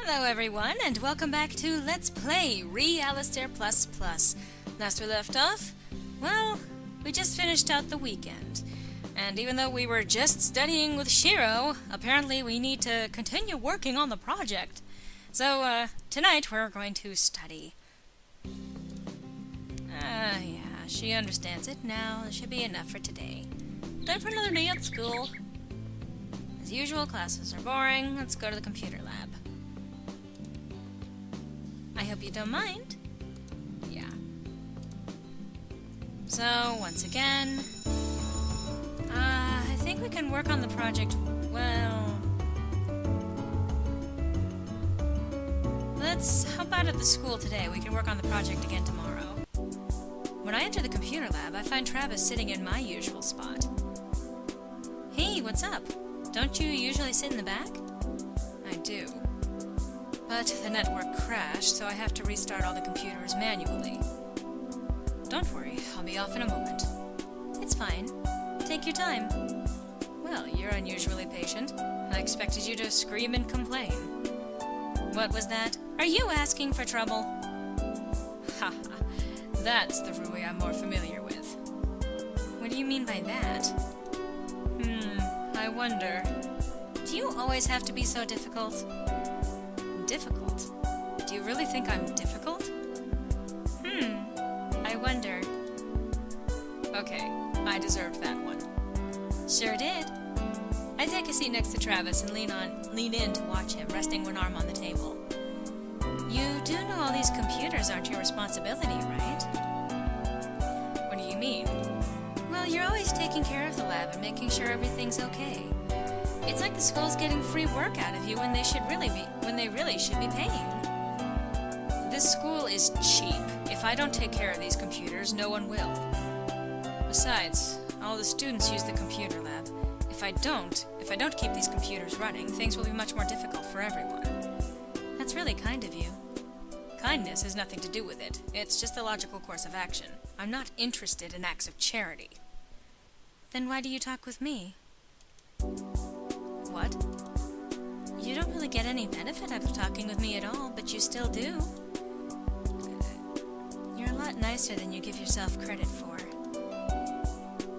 Hello everyone, and welcome back to Let's Play Alistair Plus Plus. Last we left off, well, we just finished out the weekend. And even though we were just studying with Shiro, apparently we need to continue working on the project. So, tonight we're going to study. Yeah, she understands it now. It should be enough for today. Time for another day at school. As usual, classes are boring. Let's go to the computer lab. I hope you don't mind. Yeah. So, once again, I think we can work on the project, well... How about at the school today? We can work on the project again tomorrow. When I enter the computer lab, I find Travis sitting in my usual spot. Hey, what's up? Don't you usually sit in the back? I do. But the network crashed, so I have to restart all the computers manually. Don't worry, I'll be off in a moment. It's fine. Take your time. Well, you're unusually patient. I expected you to scream and complain. What was that? Are you asking for trouble? Haha, that's the Rui I'm more familiar with. What do you mean by that? I wonder. Do you always have to be so difficult? Difficult? Do you really think I'm difficult? I wonder. Okay, I deserved that one. Sure did. I take a seat next to Travis and lean in to watch him, resting one arm on the table. You do know all these computers aren't your responsibility, right? What do you mean? Well, you're always taking care of the lab and making sure everything's okay. It's like the school's getting free work out of you when they really should be paying. This school is cheap. If I don't take care of these computers, no one will. Besides, all the students use the computer lab. If I don't keep these computers running, things will be much more difficult for everyone. That's really kind of you. Kindness has nothing to do with it. It's just the logical course of action. I'm not interested in acts of charity. Then why do you talk with me? What? You don't really get any benefit out of talking with me at all, but you still do. You're a lot nicer than you give yourself credit for.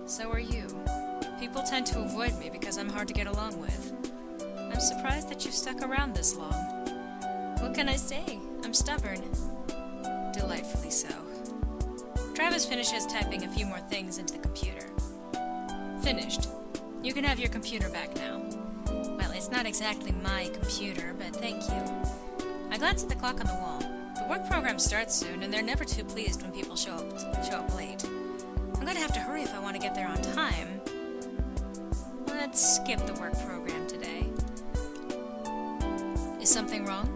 So are you. People tend to avoid me because I'm hard to get along with. I'm surprised that you've stuck around this long. What can I say? I'm stubborn. Delightfully so. Travis finishes typing a few more things into the computer. Finished. You can have your computer back now. Well, it's not exactly my computer, but thank you. I glance at the clock on the wall. The work program starts soon, and they're never too pleased when people show up late. I'm going to have to hurry if I want to get there on time. Let's skip the work program today. Is something wrong?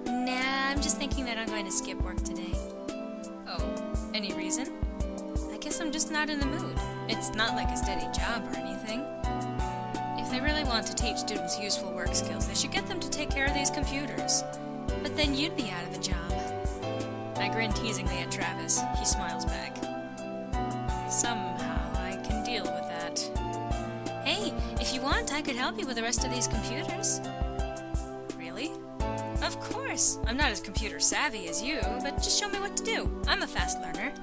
Nah, I'm just thinking that I'm going to skip work today. Oh, any reason? I guess I'm just not in the mood. It's not like a steady job or anything. If they really want to teach students useful work skills, they should get them to take care of these computers. But then you'd be out of a job. I grin teasingly at Travis. He smiles back. Somehow I can deal with that. Hey, if you want, I could help you with the rest of these computers. Really? Of course. I'm not as computer savvy as you, but just show me what to do. I'm a fast learner.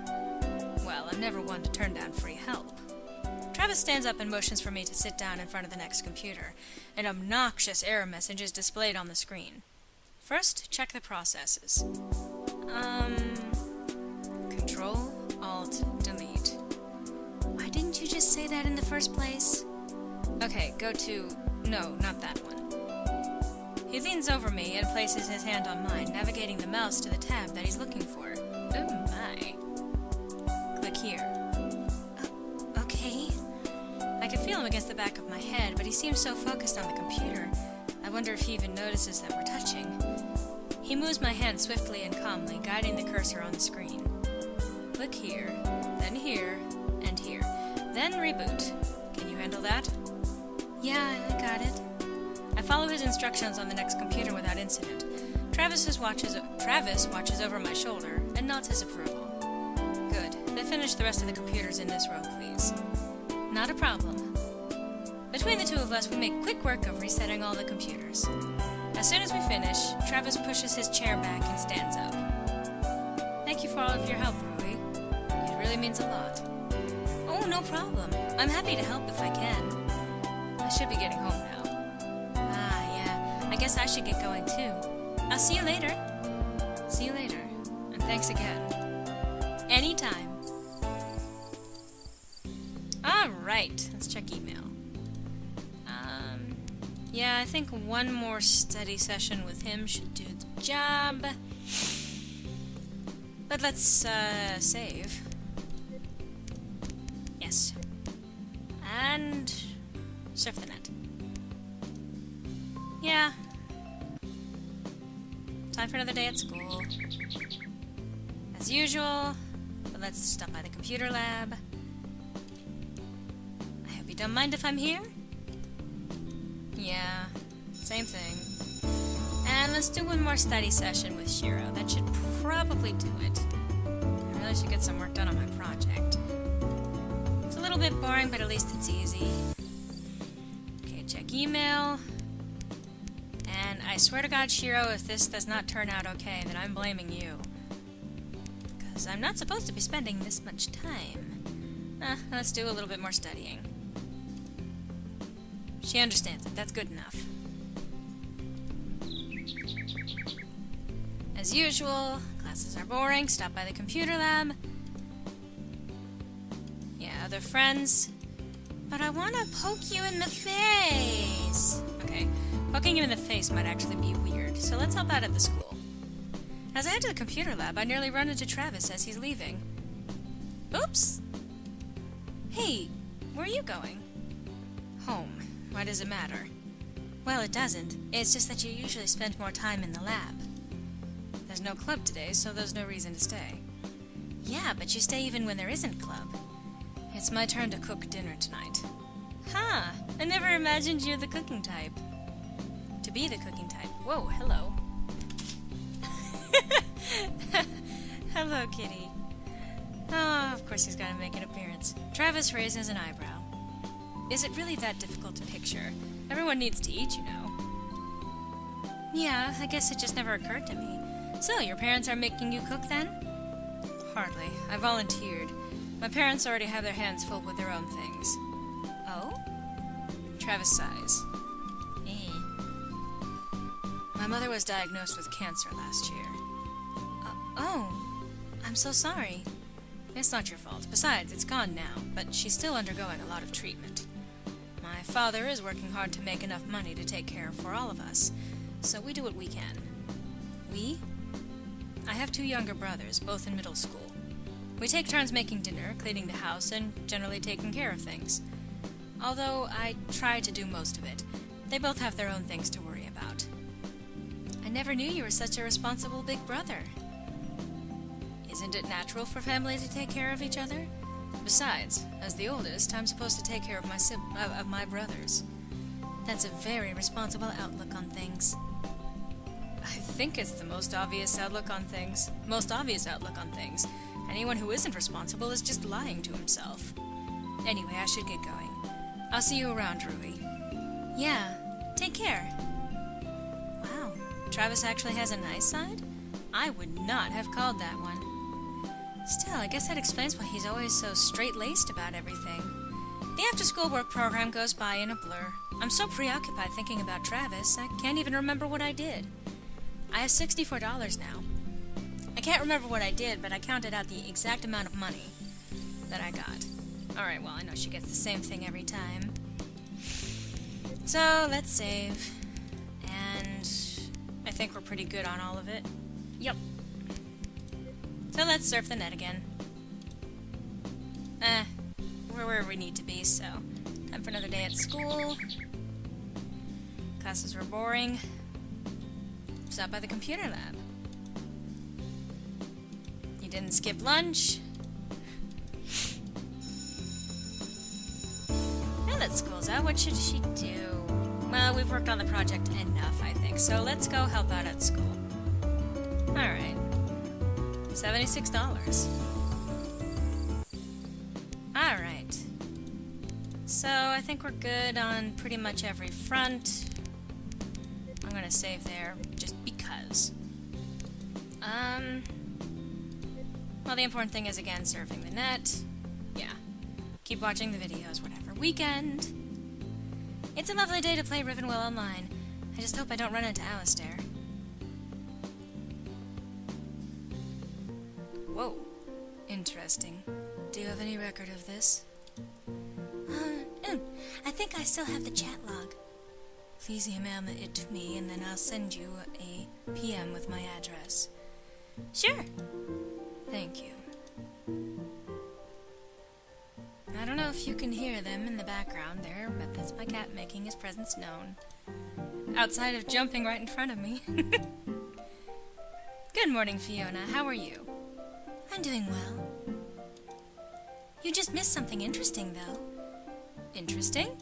Well, I'm never one to turn down free help. Travis stands up and motions for me to sit down in front of the next computer. An obnoxious error message is displayed on the screen. First, check the processes. Control, Alt, Delete. Why didn't you just say that in the first place? Okay, go to... No, not that one. He leans over me and places his hand on mine, navigating the mouse to the tab that he's looking for. Oh my. Click here. Okay. I can feel him against the back of my head, but he seems so focused on the computer. I wonder if he even notices that we're touching. He moves my hand swiftly and calmly, guiding the cursor on the screen. Click here, and here. Then reboot. Can you handle that? Yeah, I got it. I follow his instructions on the next computer without incident. Travis watches over my shoulder and nods his approval. Good. Then finish the rest of the computers in this row, please. Not a problem. Between the two of us, we make quick work of resetting all the computers. As soon as we finish, Travis pushes his chair back and stands up. Thank you for all of your help, Rui. It really means a lot. Oh, no problem. I'm happy to help if I can. I should be getting home now. Ah, yeah. I guess I should get going too. I'll see you later. See you later. And thanks again. Anytime. Alright, let's check email. Yeah, I think one more study session with him should do the job. But let's, save. Yes. And surf the net. Yeah. Time for another day at school. As usual, but let's stop by the computer lab. I hope you don't mind if I'm here? Yeah, same thing. And let's do one more study session with Shiro. That should probably do it. I really should get some work done on my project. It's a little bit boring, but at least it's easy. Okay, check email. And I swear to God, Shiro, if this does not turn out okay, then I'm blaming you. Because I'm not supposed to be spending this much time. Let's do a little bit more studying. She understands it. That's good enough. As usual, classes are boring. Stop by the computer lab. Yeah, other friends. But I want to poke you in the face. Okay, poking him in the face might actually be weird, so let's help out at the school. As I head to the computer lab, I nearly run into Travis as he's leaving. Oops! Hey, where are you going? Home. Why does it matter? Well, it doesn't. It's just that you usually spend more time in the lab. There's no club today, so there's no reason to stay. Yeah, but you stay even when there isn't club. It's my turn to cook dinner tonight. Huh, I never imagined you're the cooking type. To be the cooking type. Whoa, hello. Hello, kitty. Oh, of course he's got to make an appearance. Travis raises an eyebrow. Is it really that difficult to picture? Everyone needs to eat, you know. Yeah, I guess it just never occurred to me. So, your parents are making you cook then? Hardly. I volunteered. My parents already have their hands full with their own things. Oh? Travis sighs. My mother was diagnosed with cancer last year. Oh, I'm so sorry. It's not your fault. Besides, it's gone now, but she's still undergoing a lot of treatment. My father is working hard to make enough money to take care for all of us, so we do what we can. We? I have 2 younger brothers, both in middle school. We take turns making dinner, cleaning the house, and generally taking care of things. Although I try to do most of it, they both have their own things to worry about. I never knew you were such a responsible big brother. Isn't it natural for family to take care of each other? Besides, as the oldest, I'm supposed to take care of my brothers. That's a very responsible outlook on things. I think it's the most obvious outlook on things. Anyone who isn't responsible is just lying to himself. Anyway, I should get going. I'll see you around, Rui. Yeah, take care. Wow, Travis actually has a nice side? I would not have called that one. Still, I guess that explains why he's always so straight-laced about everything. The after-school work program goes by in a blur. I'm so preoccupied thinking about Travis, I can't even remember what I did. I have $64 now. I can't remember what I did, but I counted out the exact amount of money that I got. Alright, well, I know she gets the same thing every time. So, let's save. And I think we're pretty good on all of it. Yep. So let's surf the net again. We're where we need to be, so time for another day at school. Classes were boring. Stop by the computer lab. You didn't skip lunch. Now that school's out, what should she do? Well, we've worked on the project enough, I think, so let's go help out at school. Alright. $76. Alright. So, I think we're good on pretty much every front. I'm gonna save there, just because. Well, the important thing is, again, surfing the net. Yeah. Keep watching the videos, whatever. Weekend! It's a lovely day to play Rivenwell online. I just hope I don't run into Alistair. Whoa. Interesting. Do you have any record of this? I think I still have the chat log. Please email it to me, and then I'll send you a PM with my address. Sure. Thank you. I don't know if you can hear them in the background there, but that's my cat making his presence known. Outside of jumping right in front of me. Good morning, Fiona. How are you? I'm doing well. You just missed something interesting, though. Interesting?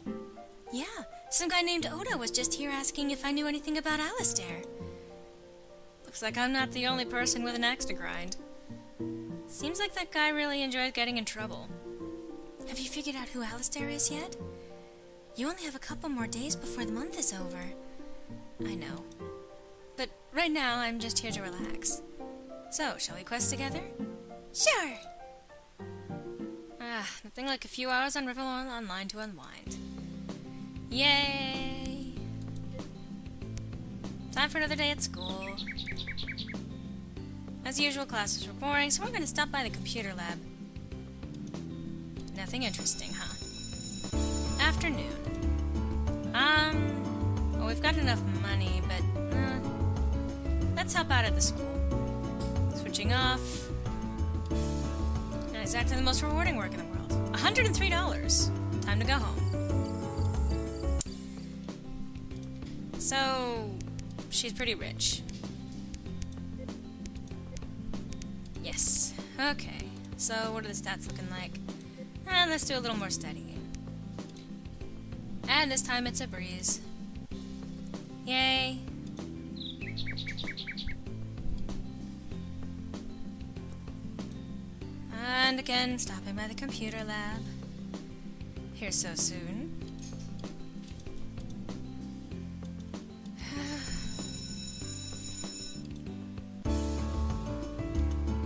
Yeah, some guy named Oda was just here asking if I knew anything about Alistair. Looks like I'm not the only person with an axe to grind. Seems like that guy really enjoys getting in trouble. Have you figured out who Alistair is yet? You only have a couple more days before the month is over. I know. But right now, I'm just here to relax. So, shall we quest together? Sure! Nothing like a few hours on Rivenwell Online to unwind. Yay! Time for another day at school. As usual, classes were boring, so we're going to stop by the computer lab. Nothing interesting, huh? Afternoon. Well, we've got enough money, but, let's help out at the school. Switching off. Not exactly the most rewarding work in the world. $103. Time to go home. So, she's pretty rich. Yes. Okay. So, what are the stats looking like? Let's do a little more studying. And this time it's a breeze. Yay. And again, stopping by the computer lab. Here so soon.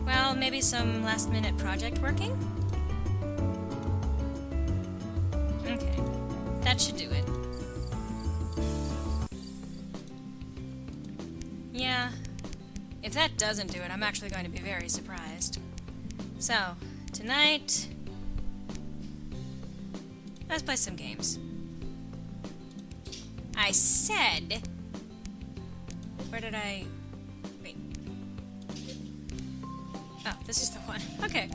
Well, maybe some last-minute project working? Okay, that should do it. Yeah, if that doesn't do it, I'm actually going to be very surprised. So, tonight, let's play some games. I said... Where did I... Wait. Oh, this is the one. Okay.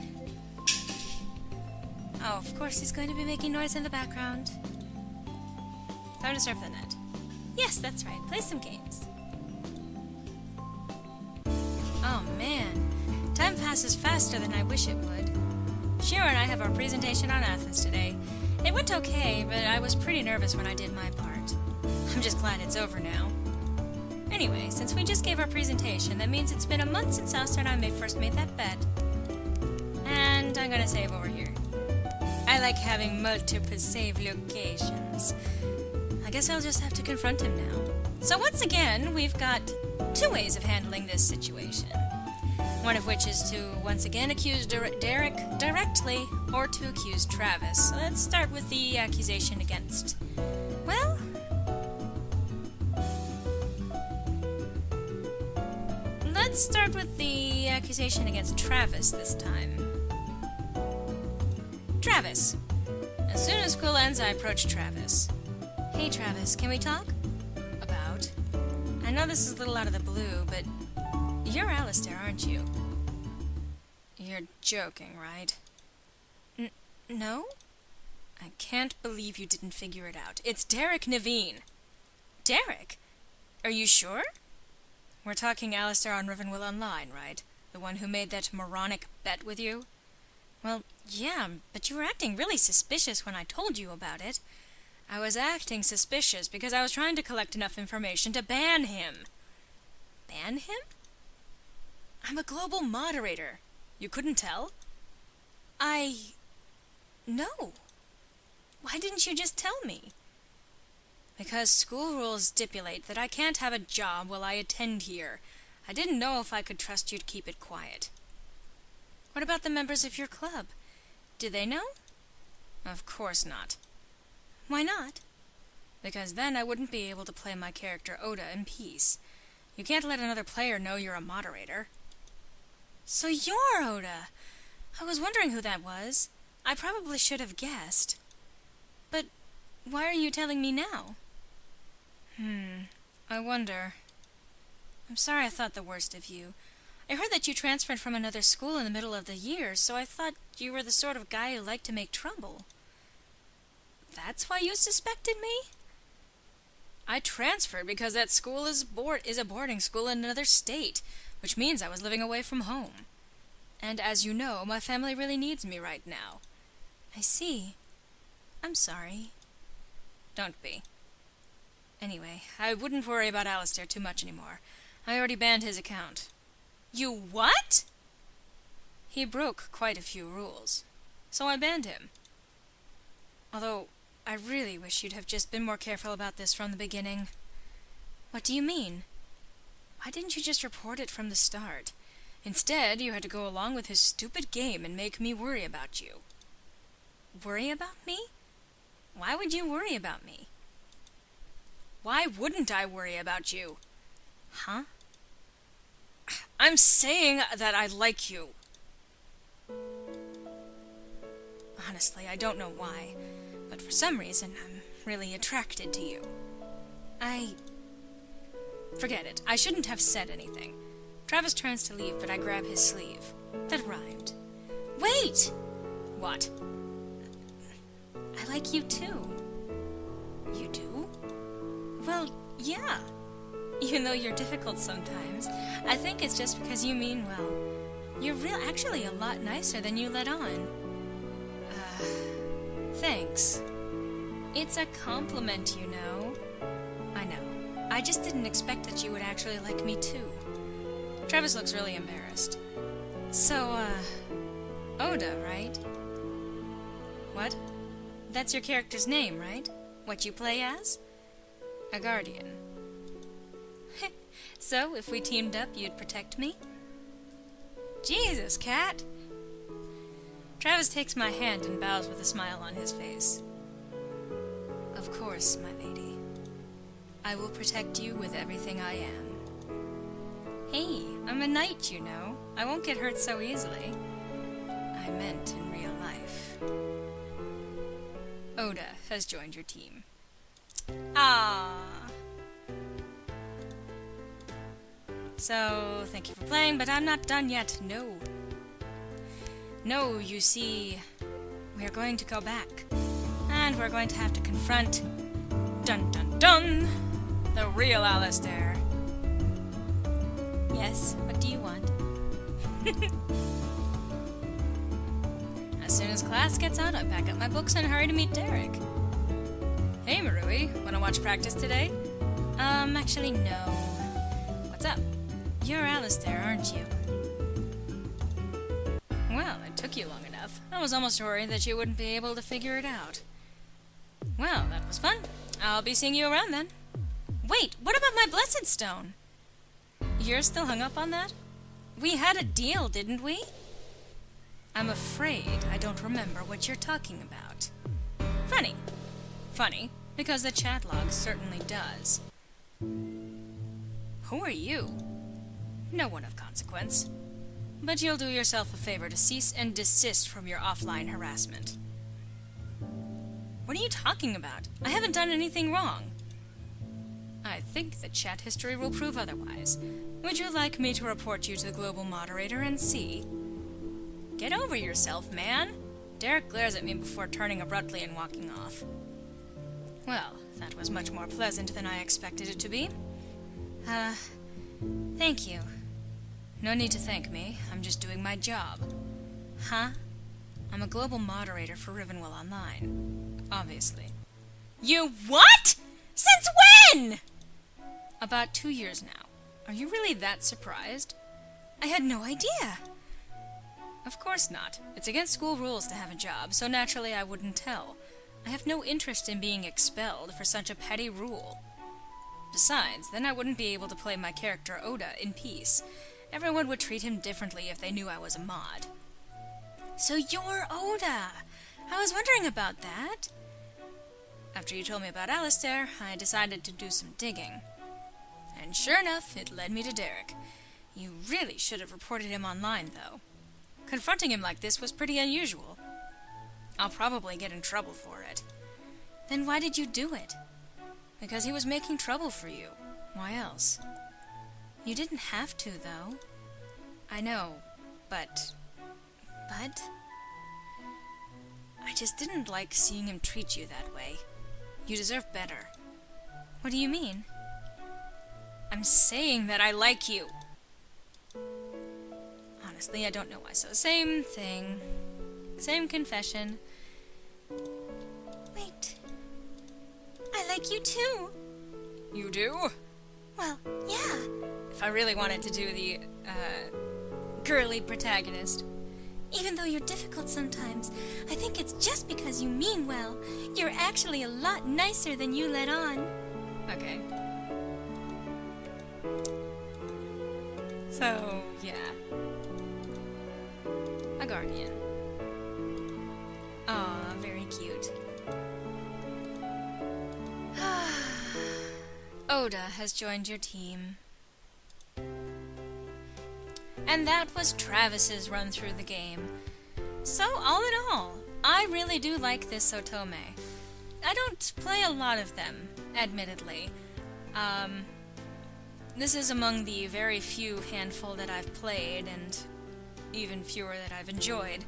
Oh, of course he's going to be making noise in the background. Time to surf the net. Yes, that's right. Play some games. Oh, man. Time passes faster than I wish it would. Shira and I have our presentation on Athens today. It went okay, but I was pretty nervous when I did my part. I'm just glad it's over now. Anyway, since we just gave our presentation, that means it's been a month since Alistair and I first made that bet. And I'm gonna save over here. I like having multiple save locations. I guess I'll just have to confront him now. So once again, we've got two ways of handling this situation. One of which is to once again accuse Derek directly, or to accuse Travis. So let's start with the accusation against... Well... Let's start with the accusation against Travis this time. Travis. As soon as school ends, I approach Travis. Hey Travis, can we talk? About? I know this is a little out of the blue, but... You're Alistair, aren't you? You're joking, right? No? I can't believe you didn't figure it out. It's Derek Naveen. Derek? Are you sure? We're talking Alistair on Rivenwell Online, right? The one who made that moronic bet with you? Well, yeah, but you were acting really suspicious when I told you about it. I was acting suspicious because I was trying to collect enough information to ban him. Ban him? I'm a global moderator. You couldn't tell? No. Why didn't you just tell me? Because school rules stipulate that I can't have a job while I attend here. I didn't know if I could trust you to keep it quiet. What about the members of your club? Do they know? Of course not. Why not? Because then I wouldn't be able to play my character Oda in peace. You can't let another player know you're a moderator. So you're Oda! I was wondering who that was. I probably should have guessed. But why are you telling me now? I wonder. I'm sorry I thought the worst of you. I heard that you transferred from another school in the middle of the year, so I thought you were the sort of guy who liked to make trouble. That's why you suspected me? I transferred because that school is a boarding school in another state, which means I was living away from home. And as you know, my family really needs me right now. I see. I'm sorry. Don't be. Anyway, I wouldn't worry about Alistair too much anymore. I already banned his account. You what? He broke quite a few rules, so I banned him. Although, I really wish you'd have just been more careful about this from the beginning. What do you mean? Why didn't you just report it from the start? Instead, you had to go along with his stupid game and make me worry about you. Worry about me? Why would you worry about me? Why wouldn't I worry about you? Huh? I'm saying that I like you. Honestly, I don't know why, but for some reason, I'm really attracted to you. Forget it. I shouldn't have said anything. Travis turns to leave, but I grab his sleeve. That rhymed. Wait! What? I like you too. You do? Well, yeah. Even though you're difficult sometimes, I think it's just because you mean well. You're actually a lot nicer than you let on. Thanks. It's a compliment, you know. I know. I just didn't expect that you would actually like me too. Travis looks really embarrassed. So, Oda, right? What? That's your character's name, right? What you play as? A guardian. So, if we teamed up, you'd protect me? Jesus, Cat! Travis takes my hand and bows with a smile on his face. Of course, my lady. I will protect you with everything I am. Hey, I'm a knight, you know. I won't get hurt so easily. I meant in real life. Oda has joined your team. Ah. So, thank you for playing, but I'm not done yet. No. No, you see, we're going to go back. And we're going to have to confront, dun dun dun, the real Alistair. Yes, what do you want? As soon as class gets out, I pack up my books and hurry to meet Derek. Hey, Marui, wanna watch practice today? Actually, no. What's up? You're Alistair, aren't you? Well, it took you long enough. I was almost worried that you wouldn't be able to figure it out. Well, that was fun. I'll be seeing you around then. Wait, what about my Blessed Stone? You're still hung up on that? We had a deal, didn't we? I'm afraid I don't remember what you're talking about. Funny. Funny, because the chat log certainly does. Who are you? No one of consequence. But you'll do yourself a favor to cease and desist from your offline harassment. What are you talking about? I haven't done anything wrong. I think the chat history will prove otherwise. Would you like me to report you to the global moderator and see? Get over yourself, man! Derek glares at me before turning abruptly and walking off. Well, that was much more pleasant than I expected it to be. Thank you. No need to thank me. I'm just doing my job. Huh? I'm a global moderator for Rivenwell Online. Obviously. You what? Since when? About 2 years now. Are you really that surprised? I had no idea. Of course not. It's against school rules to have a job, so naturally I wouldn't tell. I have no interest in being expelled for such a petty rule. Besides, then I wouldn't be able to play my character Oda in peace. Everyone would treat him differently if they knew I was a mod. So you're Oda! I was wondering about that. After you told me about Alistair, I decided to do some digging. And sure enough, it led me to Derek. You really should have reported him online, though. Confronting him like this was pretty unusual. I'll probably get in trouble for it. Then why did you do it? Because he was making trouble for you. Why else? You didn't have to, though. I know, but... But? I just didn't like seeing him treat you that way. You deserve better. What do you mean? I'm saying that I like you. Honestly, I don't know why, so same thing. Same confession. Wait. I like you too. You do? Well, yeah. If I really wanted to do the, girly protagonist. Even though you're difficult sometimes, I think it's just because you mean well. You're actually a lot nicer than you let on. Okay. So, yeah. A guardian. Aw, very cute. Oda has joined your team. And that was Travis's run through the game. So, all in all, I really do like this Otome. I don't play a lot of them, admittedly. This is among the very few handful that I've played, and even fewer that I've enjoyed.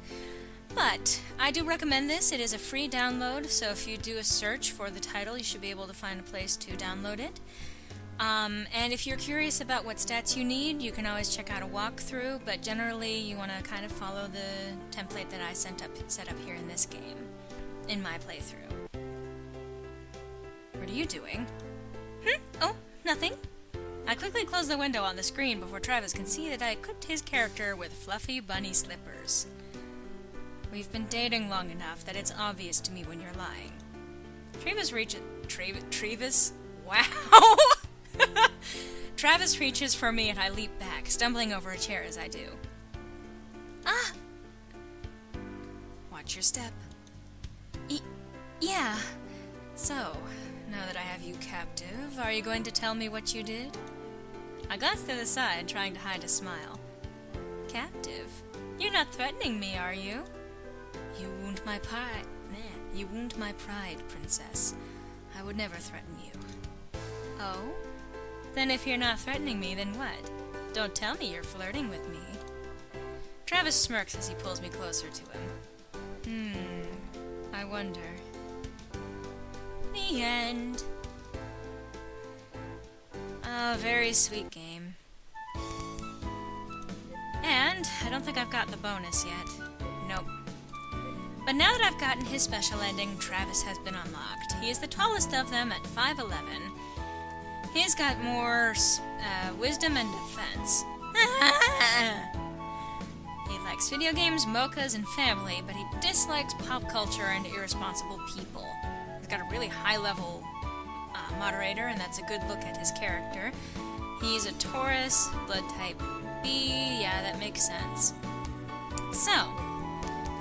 But I do recommend this. It is a free download, so if you do a search for the title, you should be able to find a place to download it. And if you're curious about what stats you need, you can always check out a walkthrough, but generally you want to kind of follow the template that I set up here in this game, in my playthrough. What are you doing? Oh, nothing. I quickly closed the window on the screen before Travis can see that I equipped his character with fluffy bunny slippers. We've been dating long enough that it's obvious to me when you're lying. Travis? Wow! Travis reaches for me and I leap back, stumbling over a chair as I do. Ah! Watch your step. Yeah. So, now that I have you captive, are you going to tell me what you did? I glanced to the side, trying to hide a smile. Captive? You're not threatening me, are you? You wound my pride. You wound my pride, princess. I would never threaten you. Oh? Then if you're not threatening me, then what? Don't tell me you're flirting with me. Travis smirks as he pulls me closer to him. I wonder. The end. A very sweet game. And I don't think I've got the bonus yet. Nope. But now that I've gotten his special ending, Travis has been unlocked. He is the tallest of them at 5'11". He's got more wisdom and defense. He likes video games, mochas, and family, but he dislikes pop culture and irresponsible people. He's got a really high-level moderator, and that's a good look at his character. He's a Taurus, blood type B. Yeah, that makes sense. So,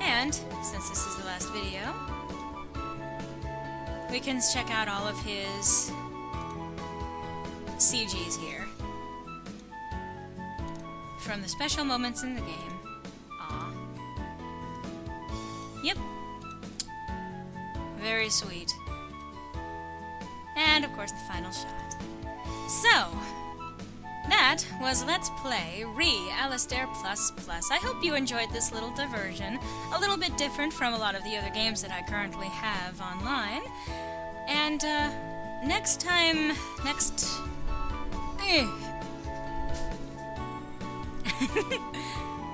and since this is the last video, we can check out all of his CGs here from the special moments in the game. Aw. Yep. Very sweet. And of course the final shot. So, that was Let's Play Alistair++. I hope you enjoyed this little diversion. A little bit different from a lot of the other games that I currently have online. And,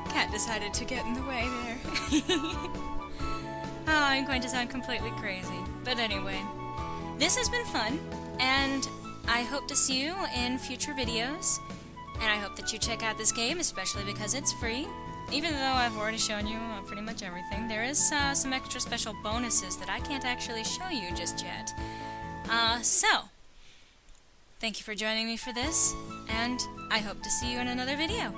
Cat decided to get in the way there. Oh, I'm going to sound completely crazy. But anyway, this has been fun, and I hope to see you in future videos. And I hope that you check out this game, especially because it's free. even though I've already shown you pretty much everything, there is some extra special bonuses that I can't actually show you just yet. So, thank you for joining me for this, and I hope to see you in another video.